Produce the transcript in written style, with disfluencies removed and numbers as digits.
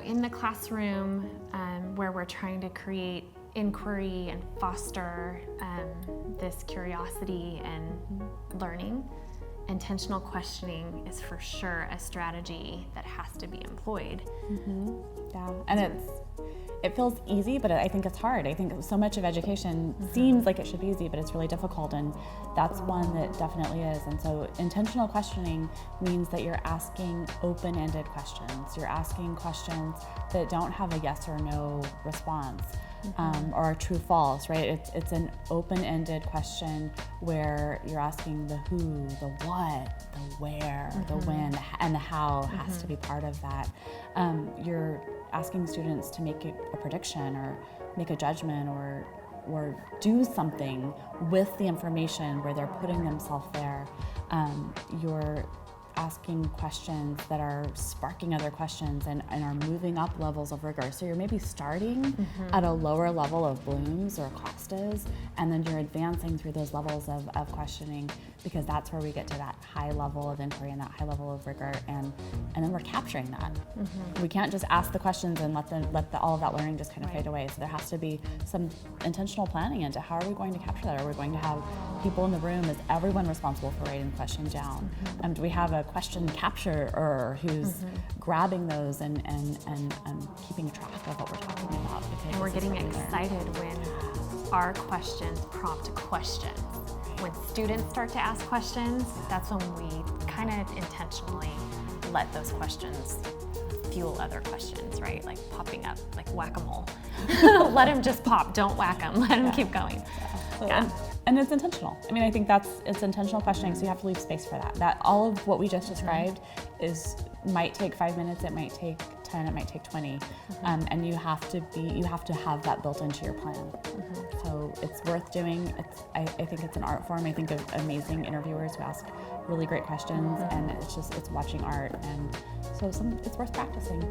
in the classroom where we're trying to create inquiry and foster this curiosity and learning, intentional questioning is for sure a strategy that has to be employed. Yeah, and it feels easy, but I think it's hard. I think so much of education seems like it should be easy, but it's really difficult, and that's one that definitely is. And so intentional questioning means that you're asking open-ended questions. You're asking questions that don't have a yes or no response. Or a true false, right? It's an open-ended question where you're asking the who, the what, the where, the when, and the how has to be part of that. You're asking students to make a prediction or make a judgment or do something with the information where they're putting themselves there. You're asking questions that are sparking other questions and are moving up levels of rigor. So you're maybe starting at a lower level of Bloom's or Costas, and then you're advancing through those levels of questioning, because that's where we get to that high level of inquiry and that high level of rigor, and then we're capturing that. We can't just ask the questions and let all of that learning just kind of fade away. So there has to be some intentional planning into how are we going to capture that? Are we going to have people in the room? Is everyone responsible for writing questions down? Do we have a question capturer who's grabbing those and keeping track of what we're talking about? And we're getting excited when our questions prompt questions. When students start to ask questions, that's when we kind of intentionally let those questions fuel other questions, right? Like popping up, like whack-a-mole. Let them just pop, don't whack them, let them keep going. And it's intentional. I mean, I think it's intentional questioning, so you have to leave space for that. That all of what we just described might take 5 minutes, it might take 10, it might take 20, and you have to have that built into your plan. So it's worth doing. I think it's an art form. I think of amazing interviewers who ask really great questions, and it's watching art, and so it's worth practicing.